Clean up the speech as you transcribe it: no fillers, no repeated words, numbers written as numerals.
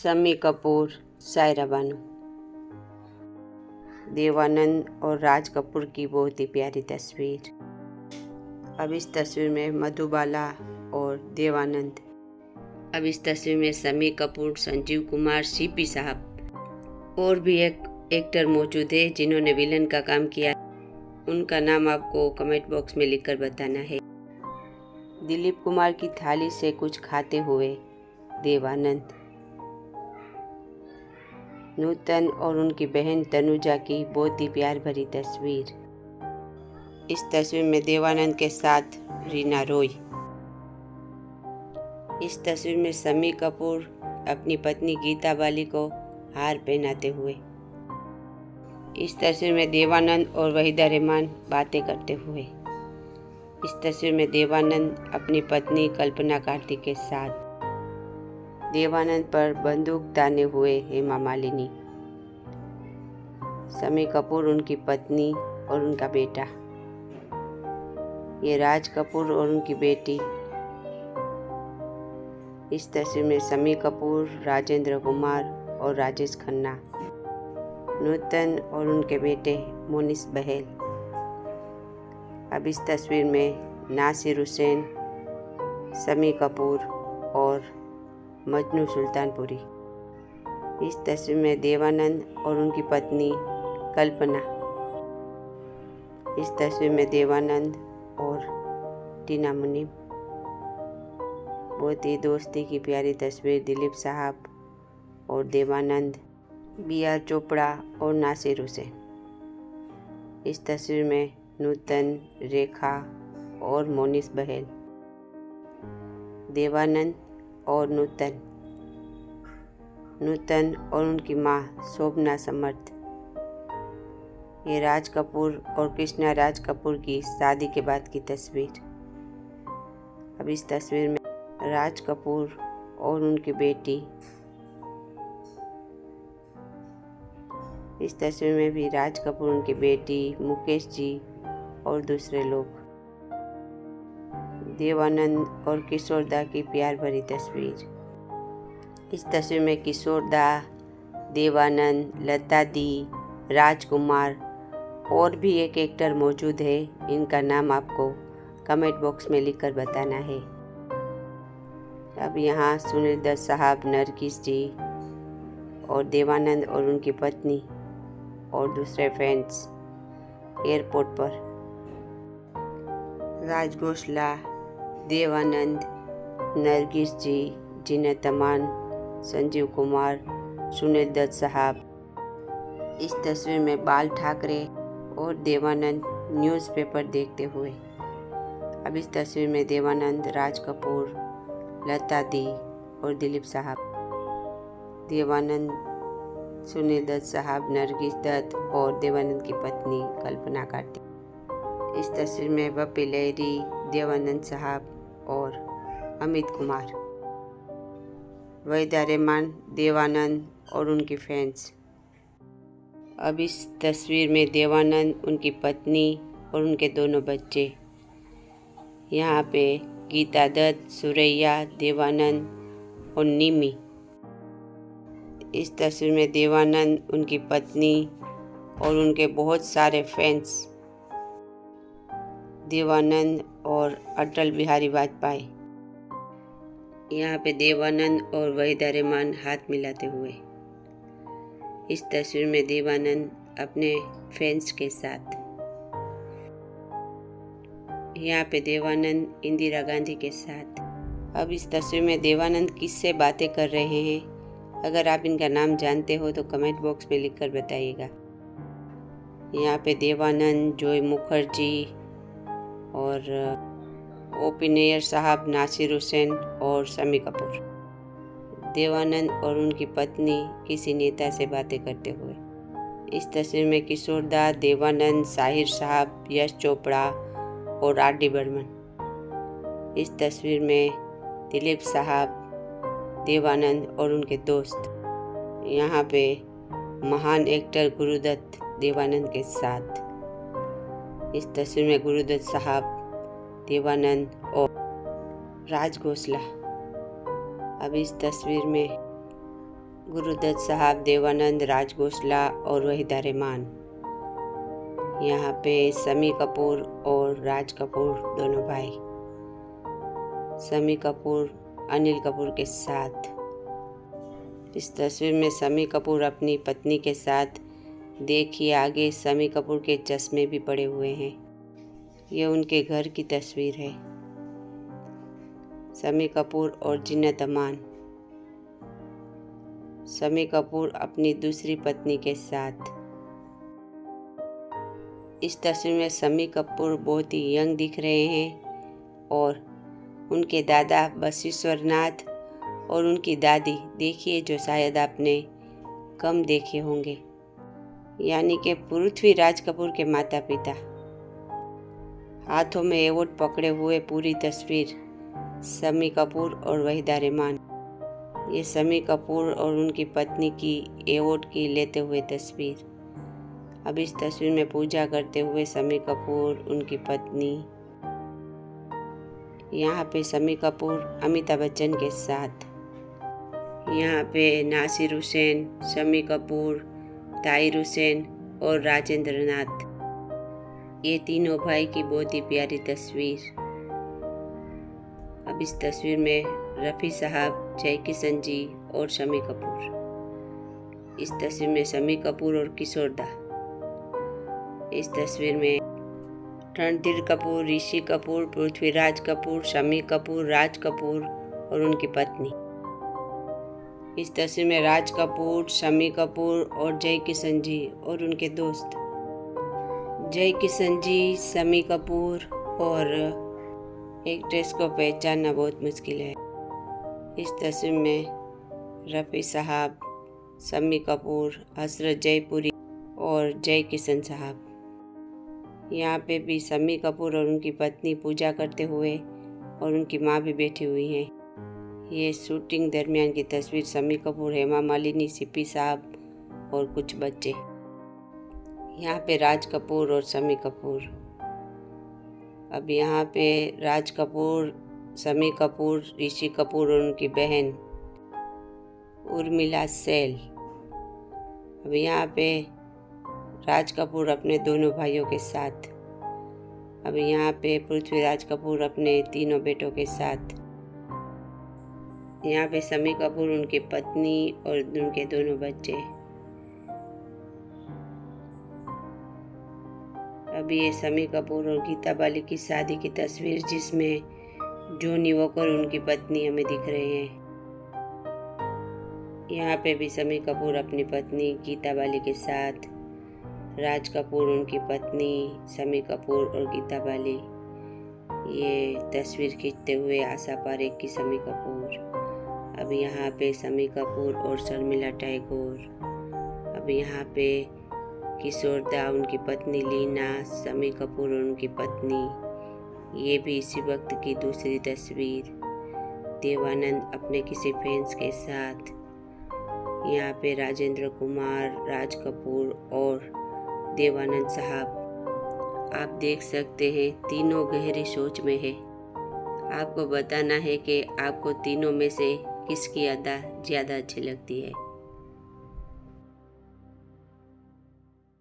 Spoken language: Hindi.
शम्मी कपूर, सायरा बानो। देवानंद और राज कपूर की बहुत ही प्यारी तस्वीर। अब इस तस्वीर में मधुबाला और देवानंद। अब इस तस्वीर में शम्मी कपूर, संजीव कुमार, सीपी साहब और भी एक एक्टर मौजूद है जिन्होंने विलन का काम किया। उनका नाम आपको कमेंट बॉक्स में लिखकर बताना है। दिलीप कुमार की थाली से कुछ खाते हुए देवानंद। नूतन और उनकी बहन तनुजा की बहुत ही प्यार भरी तस्वीर। इस तस्वीर में देवानंद के साथ रीना रॉय। इस तस्वीर में शम्मी कपूर अपनी पत्नी गीता बाली को हार पहनाते हुए। इस तस्वीर में देवानंद और वहीदा रहमान बातें करते हुए। इस तस्वीर में देवानंद अपनी पत्नी कल्पना कार्तिक के साथ। देवानंद पर बंदूक ताने हुए हेमा मालिनी। शम्मी कपूर, उनकी पत्नी और उनका बेटा। ये राज कपूर और उनकी बेटी। इस तस्वीर में शम्मी कपूर, राजेंद्र कुमार और राजेश खन्ना। नूतन और उनके बेटे मोनिस बहल। अब इस तस्वीर में नासिर हुसैन, शम्मी कपूर और मजनू सुल्तानपुरी। इस तस्वीर में देवानंद और उनकी पत्नी कल्पना। इस तस्वीर में देवानंद और टीना मुनीम। बहुत ही दोस्ती की प्यारी तस्वीर। दिलीप साहब और देवानंद, बी.आर. चोपड़ा और नासिर हुसैन। इस तस्वीर में नूतन, रेखा और मोनिस बहल। देवानंद और नूतन और उनकी माँ शोभना समर्थ। ये राज कपूर और कृष्णा राज कपूर की शादी के बाद की तस्वीर। अब इस तस्वीर में राज कपूर और उनकी बेटी। इस तस्वीर में भी राज कपूर, उनकी बेटी, मुकेश जी और दूसरे लोग। देवानंद और किशोर दा की प्यार भरी तस्वीर। इस तस्वीर में किशोर दा, देवानंद, लता दी, राजकुमार और भी एक एक्टर मौजूद है। इनका नाम आपको कमेंट बॉक्स में लिखकर बताना है। अब यहाँ सुनील दत्त साहब, नरगिस जी और देवानंद और उनकी पत्नी और दूसरे फ्रेंड्स एयरपोर्ट पर। राज घोषला, देवानंद, नरगिस जी, जीनत अमान, संजीव कुमार, सुनील दत्त साहब। इस तस्वीर में बाल ठाकरे और देवानंद न्यूज़पेपर देखते हुए। अब इस तस्वीर में देवानंद, राज कपूर, लता दी और दिलीप साहब। देवानंद, सुनील दत्त साहब, नरगिस दत्त और देवानंद की पत्नी कल्पना कार्तिक। इस तस्वीर में बप्पी लहरी, देवानंद साहब और अमित कुमार। वहीदा रहमान, देवानंद और उनकी फ्रेंड्स। अब इस तस्वीर में देवानंद, उनकी पत्नी और उनके दोनों बच्चे। यहाँ पे गीता दत्त, सुरैया, देवानंद और निमी। इस तस्वीर में देवानंद, उनकी पत्नी और उनके बहुत सारे फैंस। देवानंद और अटल बिहारी वाजपेयी। यहाँ पे देवानंद और वहीदा रहमान हाथ मिलाते हुए। इस तस्वीर में देवानंद अपने फैंस के साथ। यहाँ पे देवानंद इंदिरा गांधी के साथ। अब इस तस्वीर में देवानंद किससे बातें कर रहे हैं? अगर आप इनका नाम जानते हो तो कमेंट बॉक्स में लिखकर बताइएगा। यहाँ पे देवानंद, जॉय मुखर्जी और ओ.पी. नैयर साहब, नासिर हुसैन और शम्मी कपूर। देवानंद और उनकी पत्नी किसी नेता से बातें करते हुए। इस तस्वीर में किशोर दा, देवानंद, साहिर साहब, यश चोपड़ा और आर.डी. बर्मन। इस तस्वीर में दिलीप साहब, देवानंद और उनके दोस्त। यहाँ पे महान एक्टर गुरुदत्त देवानंद के साथ। इस तस्वीर में गुरुदत्त साहब, देवानंद और राज घोषला। अब इस तस्वीर में गुरुदत्त साहब, देवानंद, राज घोषला और वहीदा रहमान। यहाँ पे शम्मी कपूर और राज कपूर दोनों भाई। शम्मी कपूर अनिल कपूर के साथ। इस तस्वीर में शम्मी कपूर अपनी पत्नी के साथ, देखिए आगे शम्मी कपूर के चश्मे भी पड़े हुए हैं। यह उनके घर की तस्वीर है। शम्मी कपूर और जीनत अमान। शम्मी कपूर अपनी दूसरी पत्नी के साथ। इस तस्वीर में शम्मी कपूर बहुत ही यंग दिख रहे हैं और उनके दादा वशिष्ठर नाथ और उनकी दादी देखिए, जो शायद आपने कम देखे होंगे, यानी कि पृथ्वीराज कपूर के माता पिता। हाथों में एवोर्ड पकड़े हुए पूरी तस्वीर शम्मी कपूर और वहीदा रहमान। ये शम्मी कपूर और उनकी पत्नी की एवोर्ड की लेते हुए तस्वीर। अब इस तस्वीर में पूजा करते हुए शम्मी कपूर, उनकी पत्नी। यहाँ पे शम्मी कपूर अमिताभ बच्चन के साथ। यहाँ पे नासिर हुसैन, शम्मी कपूर, ताहिर हुसैन और राजेंद्र नाथ। ये तीनों भाई की बहुत ही प्यारी तस्वीर। अब इस तस्वीर में रफ़ी साहब, जय किशन जी और शम्मी कपूर। इस तस्वीर में शम्मी कपूर और किशोर दा। इस तस्वीर में रणधीर कपूर, ऋषि कपूर, पृथ्वीराज कपूर, शम्मी कपूर, राज कपूर और उनकी पत्नी। इस तस्वीर में राज कपूर, शम्मी कपूर और जय किशन जी और उनके दोस्त। जय किशन जी, शम्मी कपूर और एक्ट्रेस को पहचानना बहुत मुश्किल है। इस तस्वीर में रफ़ी साहब, शम्मी कपूर, हसरत जयपुरी और जय किशन साहब। यहाँ पे भी शम्मी कपूर और उनकी पत्नी पूजा करते हुए और उनकी माँ भी बैठी हुई हैं। ये शूटिंग दरमियान की तस्वीर। शम्मी कपूर, हेमा मालिनी, सिप्पी साहब और कुछ बच्चे। यहाँ पे राज कपूर और शम्मी कपूर। अब यहाँ पे राज कपूर, शम्मी कपूर, ऋषि कपूर और उनकी बहन उर्मिला सेल। अब यहाँ पे राज कपूर अपने दोनों भाइयों के साथ। अब यहाँ पे पृथ्वीराज कपूर अपने तीनों बेटों के साथ। यहाँ पे शम्मी कपूर, उनकी पत्नी और उनके दोनों बच्चे। अभी ये शम्मी कपूर और गीता बाली की शादी की तस्वीर, जिसमें जॉनी वॉकर उनकी पत्नी हमें दिख रहे हैं। यहाँ पे भी शम्मी कपूर अपनी पत्नी गीता बाली के साथ, राज कपूर, उनकी पत्नी शम्मी कपूर और गीता बाली। ये तस्वीर खींचते हुए आशा पारेख की शम्मी कपूर। अब यहाँ पे शम्मी कपूर और शर्मिला टैगोर। अब यहाँ पे किशोर दा, उनकी पत्नी लीना, शम्मी कपूर और उनकी पत्नी। ये भी इसी वक्त की दूसरी तस्वीर। देवानंद अपने किसी फैंस के साथ। यहाँ पे राजेंद्र कुमार, राज कपूर और देवानंद साहब। आप देख सकते हैं तीनों गहरी सोच में है। आपको बताना है कि आपको तीनों में से किसकी अदा ज़्यादा अच्छी लगती है।